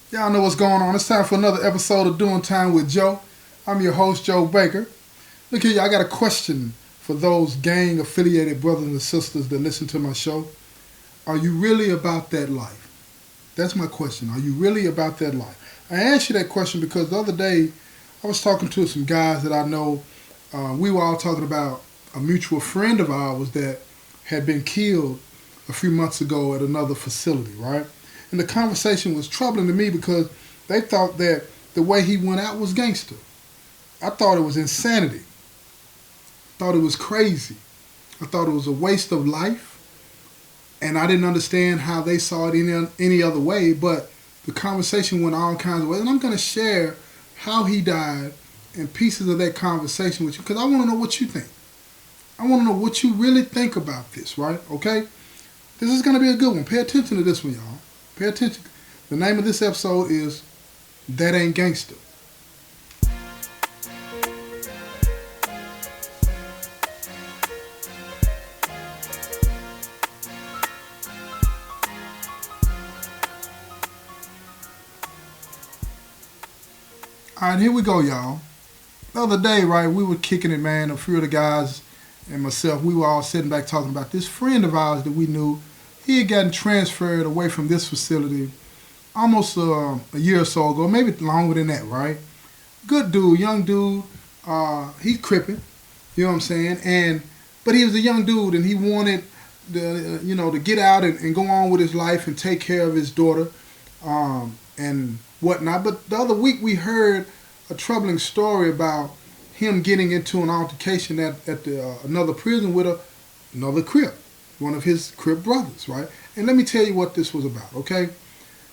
Y'all know what's going on. It's time for another episode of Doing Time with Joe. I'm your host, Joe Baker. Look here, y'all. I got a question for those gang affiliated brothers and sisters that listen to my show. Are you really about that life? That's my question. Are you really about that life? I asked you that question because the other day I was talking to some guys that I know. We were all talking about a mutual friend of ours that had been killed a few months ago at another facility, right? And the conversation was troubling to me because they thought that the way he went out was gangster. I thought it was insanity. I thought it was crazy. I thought it was a waste of life. And I didn't understand how they saw it any other way. But the conversation went all kinds of ways. And I'm going to share how he died and pieces of that conversation with you because I want to know what you think. I want to know what you really think about this, right? Okay? This is going to be a good one. Pay attention to this one, y'all. Pay attention. The name of this episode is That Ain't Gangster. All right, here we go, y'all. The other day, right, we were kicking it, man. A few of the guys and myself, we were all sitting back talking about this friend of ours that we knew. He had gotten transferred away from this facility almost a year or so ago, maybe longer than that, right? Good dude, young dude. He's crippin', you know what I'm saying? But he was a young dude, and he wanted to get out and go on with his life and take care of his daughter and whatnot. But the other week we heard a troubling story about him getting into an altercation at another prison with another Crip, one of his Crip brothers, right? And let me tell you what this was about, okay?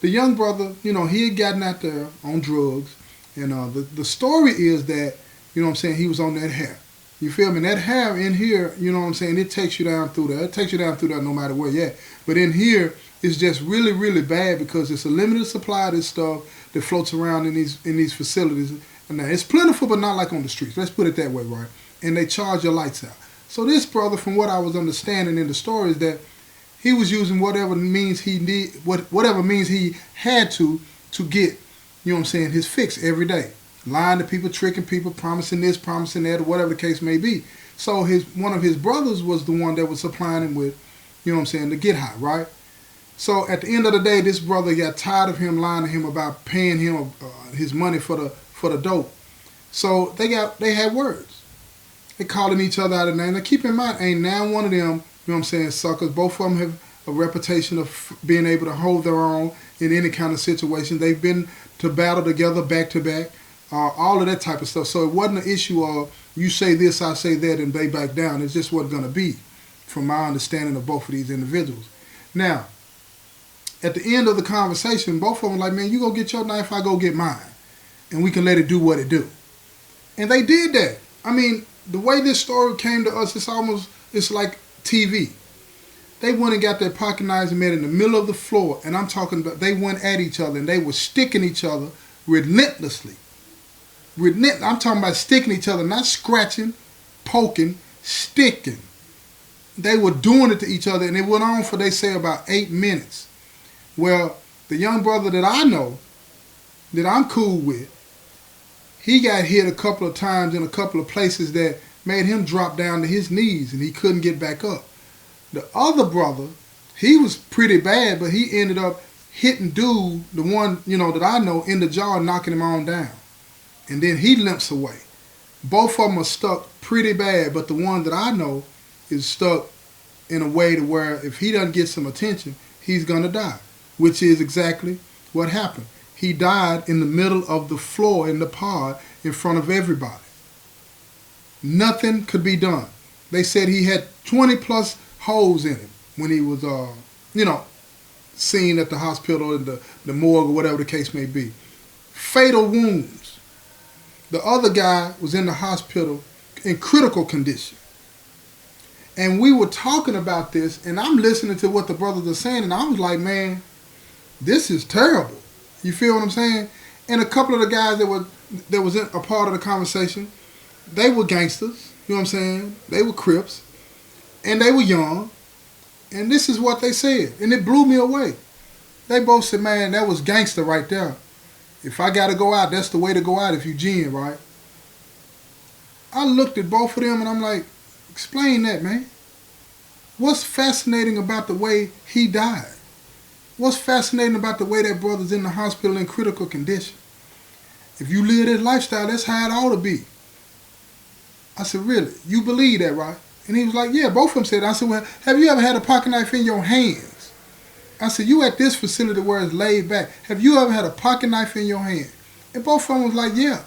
The young brother, he had gotten out there on drugs, and the story is that, he was on that hair. You feel me? That hair in here, it takes you down through there. It takes you down through there no matter where you're at. But in here, it's just really, really bad because it's a limited supply of this stuff that floats around in these facilities. And now, it's plentiful, but not like on the streets. Let's put it that way, right? And they charge your lights out. So this brother, from what I was understanding in the story, is that he was using whatever means he had to get, his fix every day. Lying to people, tricking people, promising this, promising that, or whatever the case may be. So one of his brothers was the one that was supplying him with, to get high, right? So at the end of the day, this brother got tired of him lying to him about paying him his money for the dope. So they had words. They calling each other out of name. Now keep in mind, ain't now one of them, suckers. Both of them have a reputation of being able to hold their own in any kind of situation. They've been to battle together back to back, all of that type of stuff. So it wasn't an issue of you say this, I say that, and they back down. It just wasn't going to be, from my understanding of both of these individuals. Now, at the end of the conversation, both of them like, man, you go get your knife, I go get mine. And we can let it do what it do. And they did that. I mean, the way this story came to us, it's like TV. They went and got their pocket knives and met in the middle of the floor. And I'm talking about they went at each other and they were sticking each other relentlessly. I'm talking about sticking each other, not scratching, poking, sticking. They were doing it to each other and it went on for, they say, about 8 minutes. Well, the young brother that I know, that I'm cool with, he got hit a couple of times in a couple of places that made him drop down to his knees and he couldn't get back up. The other brother, he was pretty bad, but he ended up hitting dude, the one, that I know, in the jaw, knocking him on down. And then he limps away. Both of them are stuck pretty bad, but the one that I know is stuck in a way to where if he doesn't get some attention, he's going to die, which is exactly what happened. He died in the middle of the floor in the pod in front of everybody. Nothing could be done. They said he had 20 plus holes in him when he was, seen at the hospital, in the morgue, or whatever the case may be. Fatal wounds. The other guy was in the hospital in critical condition. And we were talking about this, and I'm listening to what the brothers are saying, and I was like, man, this is terrible. You feel what I'm saying? And a couple of the guys that was in a part of the conversation, they were gangsters. You know what I'm saying? They were Crips. And they were young. And this is what they said. And it blew me away. They both said, man, that was gangster right there. If I got to go out, that's the way to go out if you gin, right? I looked at both of them and I'm like, explain that, man. What's fascinating about the way he died? What's fascinating about the way that brother's in the hospital in critical condition? If you live that lifestyle, that's how it ought to be. I said, really? You believe that, right? And he was like, yeah, both of them said. I said, well, have you ever had a pocket knife in your hands? I said, you at this facility where it's laid back. Have you ever had a pocket knife in your hand? And both of them was like, yeah.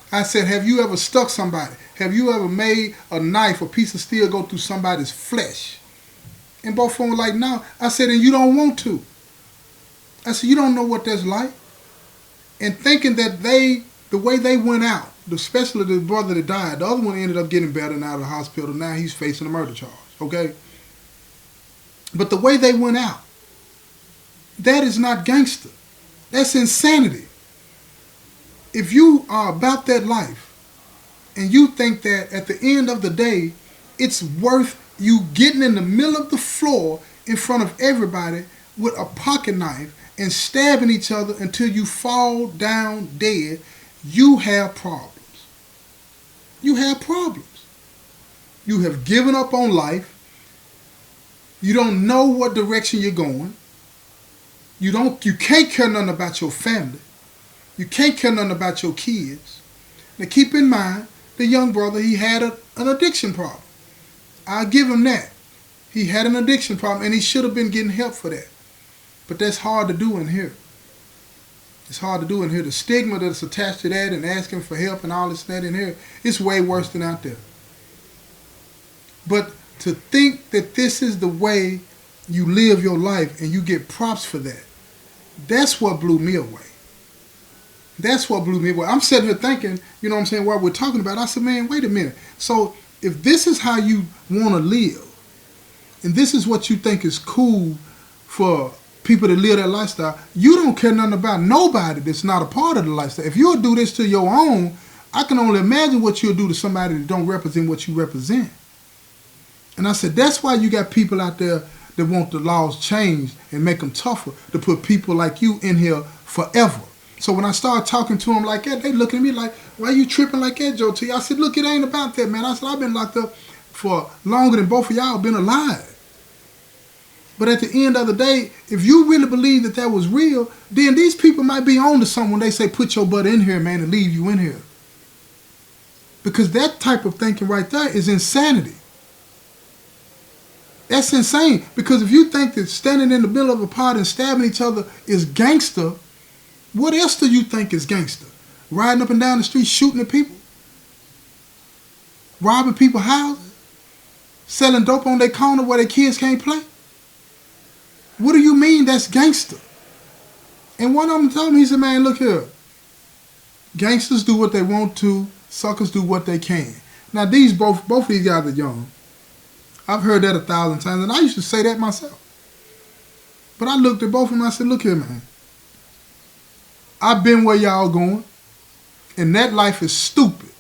I said, have you ever stuck somebody? Have you ever made a knife, a piece of steel go through somebody's flesh? And both of them were like, no. I said, and you don't want to. I said, you don't know what that's like. And thinking that the way they went out, especially the brother that died, the other one ended up getting better and out of the hospital. Now he's facing a murder charge, okay? But the way they went out, that is not gangster. That's insanity. If you are about that life and you think that at the end of the day, it's worth you getting in the middle of the floor in front of everybody with a pocket knife and stabbing each other until you fall down dead, you have problems. You have problems. You have given up on life. You don't know what direction you're going. You can't care nothing about your family. You can't care nothing about your kids. Now keep in mind, the young brother, he had an addiction problem. I'll give him that. He had an addiction problem and he should have been getting help for that. But that's hard to do in here. It's hard to do in here. The stigma that's attached to that and asking for help and all this and that in here, it's way worse than out there. But to think that this is the way you live your life and you get props for that, that's what blew me away. That's what blew me away. I'm sitting here thinking, you know what I'm saying, while we're talking about it, I said, man, wait a minute. So if this is how you want to live, and this is what you think is cool for people that live that lifestyle, you don't care nothing about nobody that's not a part of the lifestyle. If you'll do this to your own, I can only imagine what you'll do to somebody that don't represent what you represent. And I said, that's why you got people out there that want the laws changed and make them tougher, to put people like you in here forever. So when I started talking to them like that, they looking at me like, why you tripping like that, Joe T? I said, look, it ain't about that, man. I said, I've been locked up for longer than both of y'all been alive. But at the end of the day, if you really believe that that was real, then these people might be on to something when they say, put your butt in here, man, and leave you in here. Because that type of thinking right there is insanity. That's insane. Because if you think that standing in the middle of a pot and stabbing each other is gangster, what else do you think is gangster? Riding up and down the street shooting at people? Robbing people's houses? Selling dope on their corner where their kids can't play? What do you mean that's gangster? And one of them told me, he said, man, look here. Gangsters do what they want to. Suckers do what they can. Now, both of these guys are young. I've heard that 1,000 times, and I used to say that myself. But I looked at both of them and I said, look here, man. I've been where y'all going, and that life is stupid.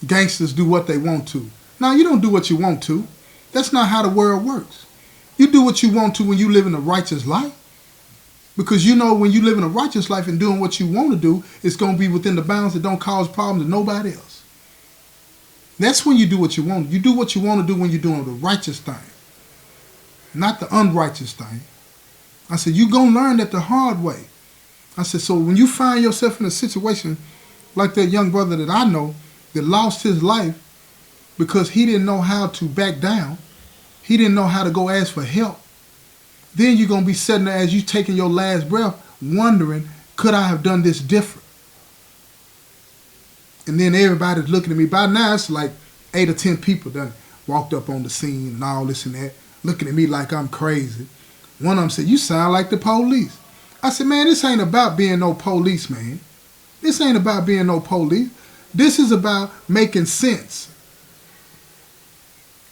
Gangsters do what they want to. Now, you don't do what you want to. That's not how the world works. You do what you want to when you live in a righteous life. Because you know when you live in a righteous life and doing what you want to do, it's going to be within the bounds that don't cause problems to nobody else. That's when you do what you want. You do what you want to do when you're doing the righteous thing, not the unrighteous thing. I said, you're going to learn that the hard way. I said, so when you find yourself in a situation like that young brother that I know that lost his life because he didn't know how to back down, he didn't know how to go ask for help, then you're going to be sitting there as you taking your last breath wondering, could I have done this different? And then everybody's looking at me. By now, it's like 8 or 10 people done walked up on the scene and all this and that, looking at me like I'm crazy. One of them said, you sound like the police. I said, man, this ain't about being no police, man. This ain't about being no police. This is about making sense.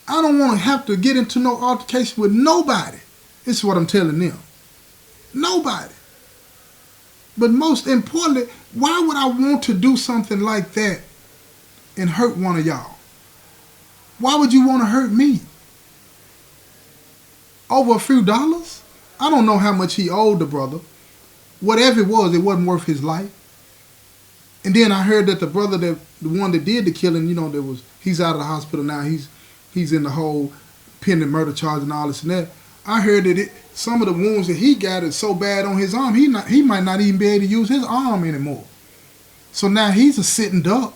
I don't want to have to get into no altercation with nobody. This is what I'm telling them. Nobody. But most importantly, why would I want to do something like that and hurt one of y'all? Why would you want to hurt me? Over a few dollars? I don't know how much he owed the brother. Whatever it wasn't worth his life. And then I heard that the brother, the one that did the killing, he's out of the hospital now. He's in the whole pending murder charge and all this and that. I heard that some of the wounds that he got is so bad on his arm, he might not even be able to use his arm anymore. So now he's a sitting duck.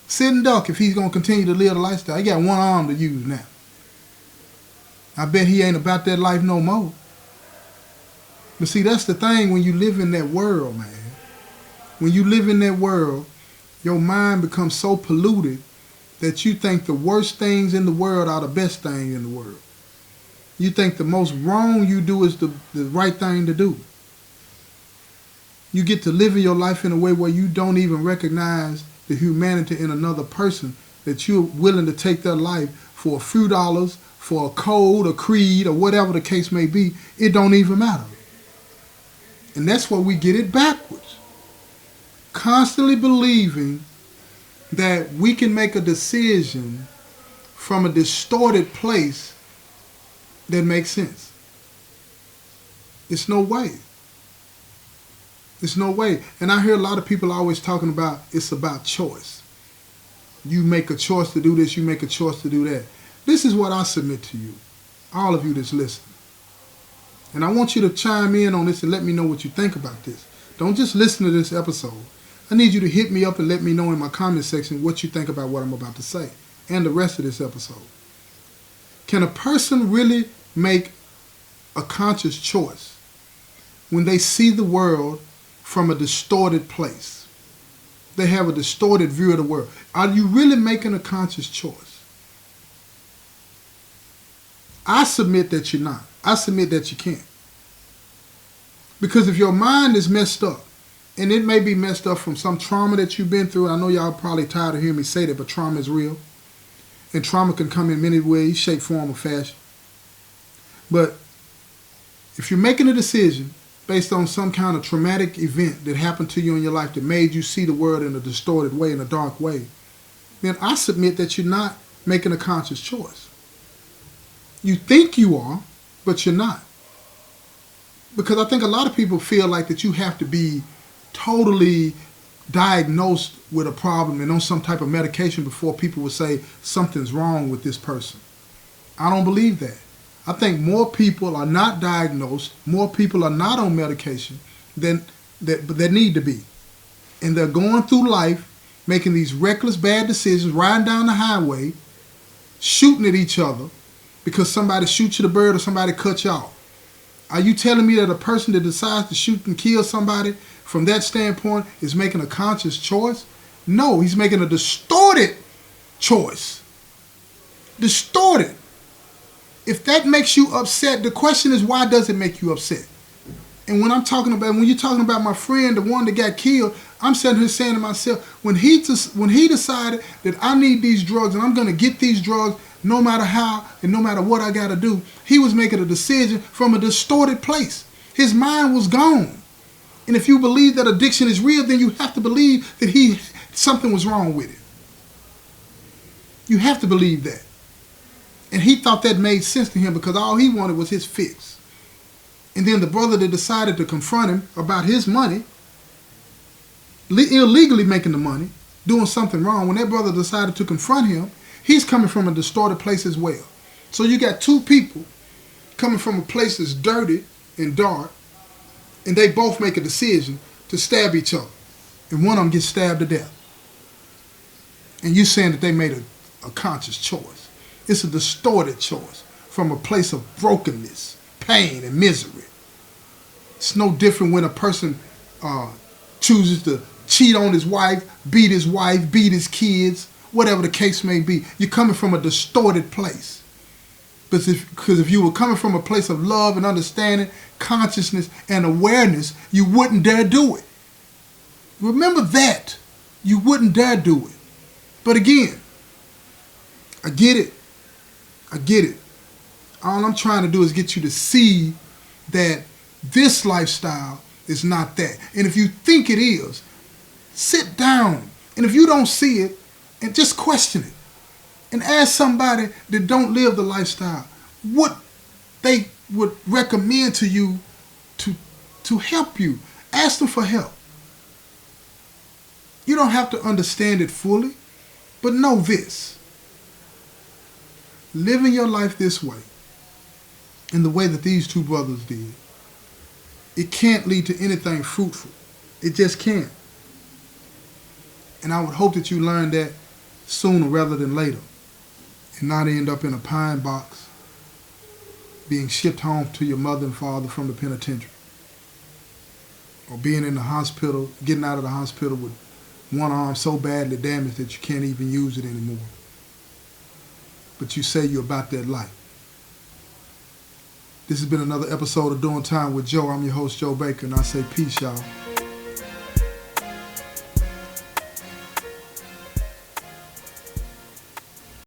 Sitting duck if he's going to continue to live the lifestyle. He got one arm to use now. I bet he ain't about that life no more. But see, that's the thing when you live in that world, man. When you live in that world, your mind becomes so polluted that you think the worst things in the world are the best things in the world. You think the most wrong you do is the right thing to do. You get to live in your life in a way where you don't even recognize the humanity in another person, that you're willing to take their life for a few dollars, for a code, a creed, or whatever the case may be. It don't even matter. And that's where we get it backwards. Constantly believing that we can make a decision from a distorted place that makes sense. It's no way. It's no way. And I hear a lot of people always talking about it's about choice. You make a choice to do this, you make a choice to do that. This is what I submit to you, all of you that's listening. And I want you to chime in on this and let me know what you think about this. Don't just listen to this episode. I need you to hit me up and let me know in my comment section what you think about what I'm about to say and the rest of this episode. Can a person really make a conscious choice when they see the world from a distorted place? They have a distorted view of the world. Are you really making a conscious choice? I submit that you're not. I submit that you can't. Because if your mind is messed up, and it may be messed up from some trauma that you've been through, I know y'all probably tired of hearing me say that, but trauma is real. And trauma can come in many ways, shape, form, or fashion. But if you're making a decision based on some kind of traumatic event that happened to you in your life that made you see the world in a distorted way, in a dark way, then I submit that you're not making a conscious choice. You think you are, but you're not. Because I think a lot of people feel like that you have to be totally diagnosed with a problem and on some type of medication before people would say something's wrong with this person. I don't believe that. I think more people are not diagnosed, more people are not on medication than that need to be. And they're going through life making these reckless bad decisions, riding down the highway, shooting at each other because somebody shoots you the bird or somebody cuts you off. Are you telling me that a person that decides to shoot and kill somebody from that standpoint is making a conscious choice? No, he's making a distorted choice. Distorted. If that makes you upset, the question is, why does it make you upset? And when you're talking about my friend, the one that got killed, I'm sitting here saying to myself, when he decided that I need these drugs and I'm going to get these drugs no matter how and no matter what I got to do, he was making a decision from a distorted place. His mind was gone. And if you believe that addiction is real, then you have to believe that something was wrong with it. You have to believe that. And he thought that made sense to him because all he wanted was his fix. And then the brother that decided to confront him about his money, illegally making the money, doing something wrong, when that brother decided to confront him, he's coming from a distorted place as well. So you got two people coming from a place that's dirty and dark, and they both make a decision to stab each other. And one of them gets stabbed to death. And you're saying that they made a conscious choice. It's a distorted choice from a place of brokenness, pain, and misery. It's no different when a person chooses to cheat on his wife, beat his kids, whatever the case may be. You're coming from a distorted place. Because if you were coming from a place of love and understanding, consciousness, and awareness, you wouldn't dare do it. Remember that. You wouldn't dare do it. But again, I get it. I get it. All I'm trying to do is get you to see that this lifestyle is not that. And if you think it is, sit down. And if you don't see it, and just question it. And ask somebody that don't live the lifestyle what they would recommend to you to help you. Ask them for help. You don't have to understand it fully, but know this. Living your life this way, in the way that these two brothers did, it can't lead to anything fruitful. It just can't. And I would hope that you learn that sooner rather than later and not end up in a pine box being shipped home to your mother and father from the penitentiary, or being in the hospital, getting out of the hospital with one arm so badly damaged that you can't even use it anymore. But you say you're about that life. This has been another episode of Doing Time with Joe. I'm your host, Joe Baker, and I say peace, y'all.